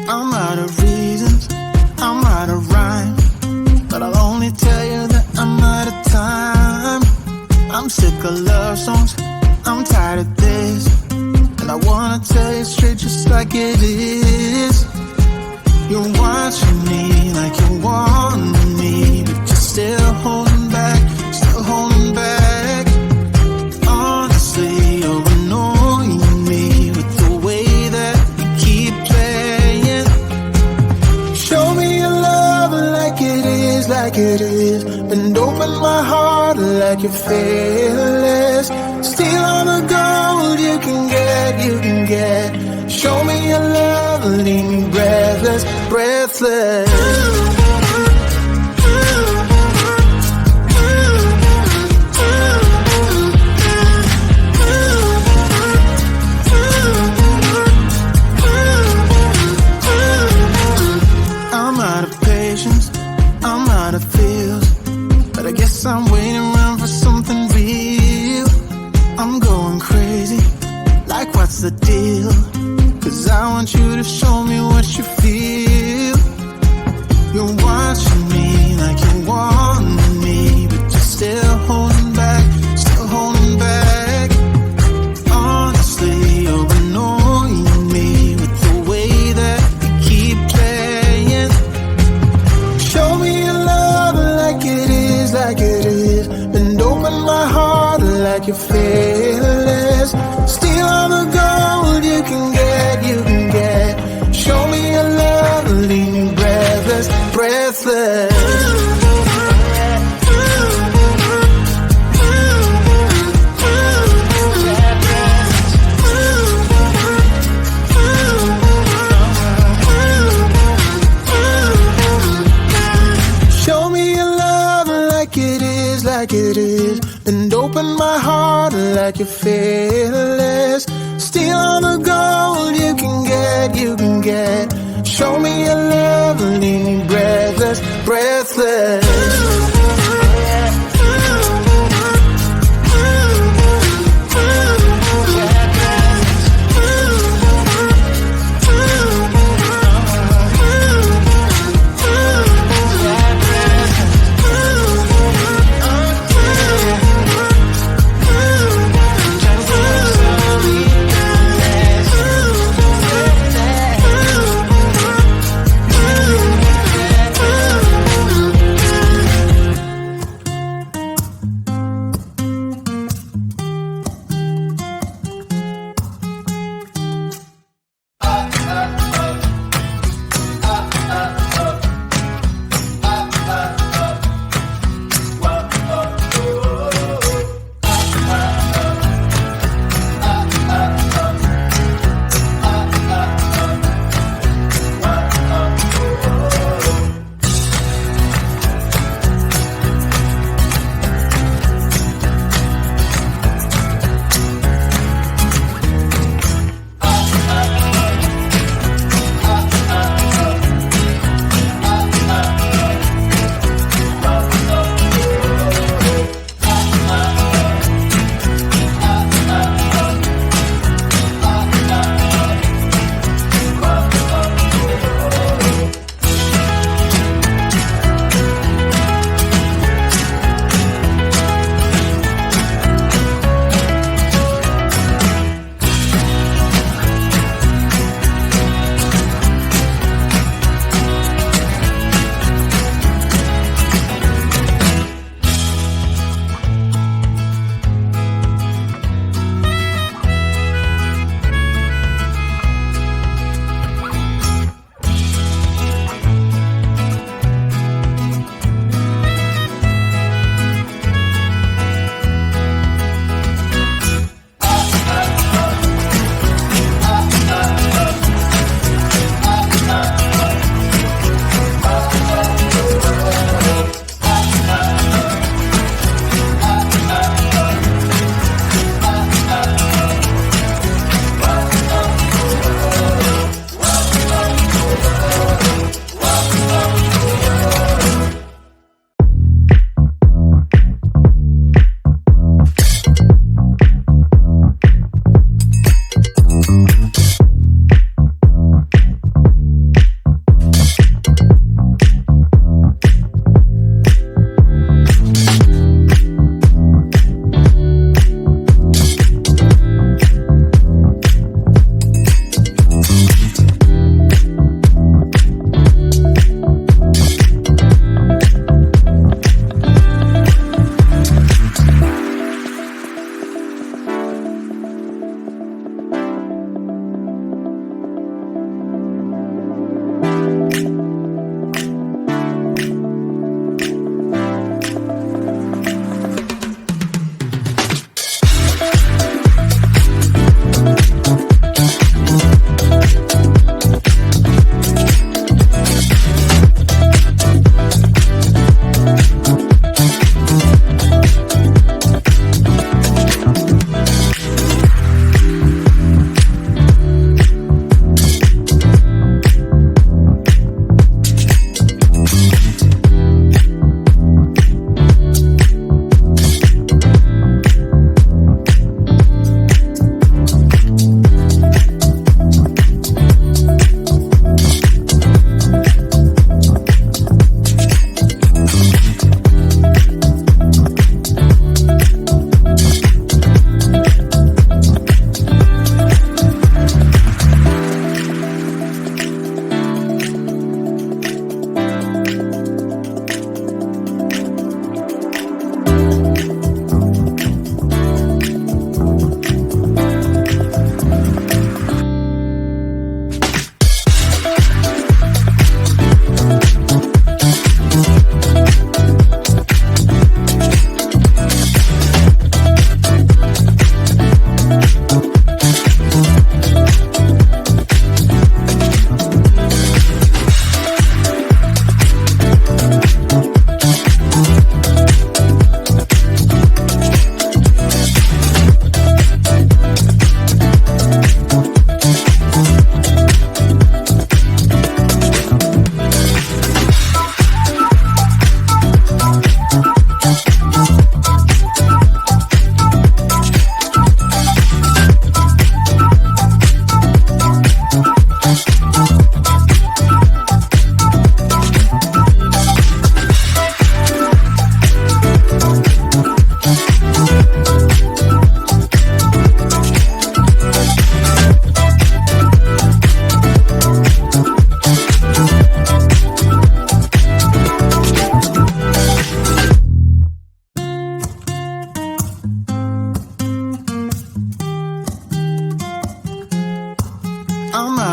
I'm out of reasons, I'm out of rhyme, but I'll only tell you that I'm out of time. I'm sick of love songs, I'm tired of this, and I wanna tell you straight just like it is. You're watching me like you want me, but you're still holding back, still holding back. Honestly, you're annoying me with the way that you keep playing. Show me your love like it is, like it is, and open my heart like you're fearless. Steal all the gold you can get, you can get. Show me your love, leave me breathless, breathless. I'm out of patience, I'm out of feels, but I guess I'm waiting around for something real. I'm going crazy, like what's the deal? 'Cause I want you to show me what you feel. You're watching me like you want me, but you're still holding back, still holding back. Honestly, you're annoying me with the way that you keep playing. Show me your love like it is, like it is, and open my heart like you're fearless. Steal all the gold you can get, you can get. Show me your love, leave me breathless, breathless. Show me your love like it is, like it is, and open my heart like you're fearless. Steal all the gold you can get, you can get. Show me your love, leave me breathless, breathless.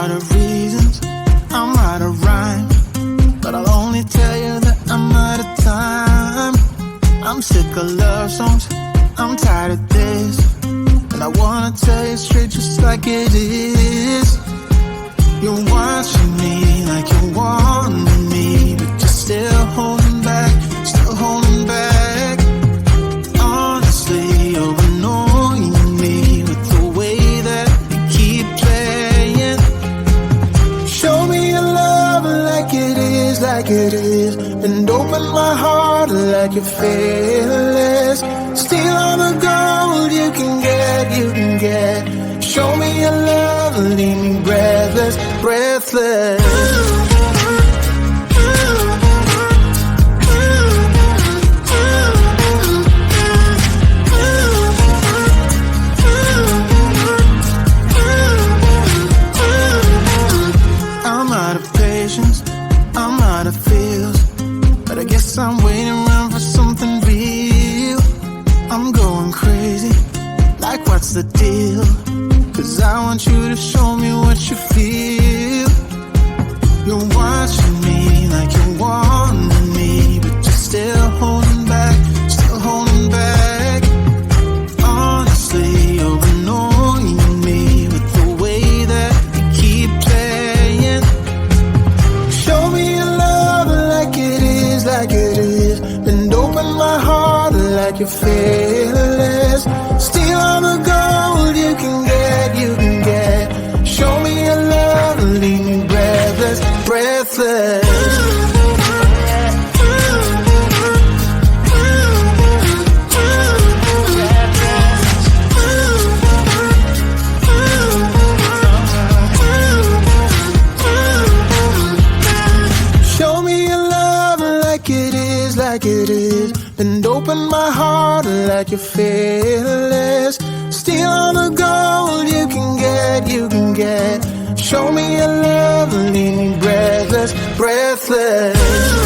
out of reasons, I'm out of rhyme, but I'll only tell you that I'm out of time. I'm sick of love songs, I'm tired of this, and I wanna tell you straight just like it is. You're watching me like you wanted me, but you're still holding back, still holding back. Honestly, you're annoying me with the way that you keep playing. Show me your love like it is, like it is, and open my heart like you're fearless. Steal all the gold you can get, you can get. Show me your love, leave me breathless, breathless. I'm out of patience, I'm out of feels, but I guess I'm waiting around for something real. I'm going crazy, like what's the deal? 'Cause I want you to show me what you feel. You're watching me like you wanted me, but you're still holding back, still holding back. Honestly, you're annoying me with the way that you keep playing. Show me your love like it is, like it is, and open my heart like you're fearless. Steal all the gold you can get, you can get. Show me your love, leave me breathless, breathless. Show me your love like it is, like it is, and open my heart like you're fearless. Steal all the gold you can get, you can get. Show me your love, leave me breathless, breathless.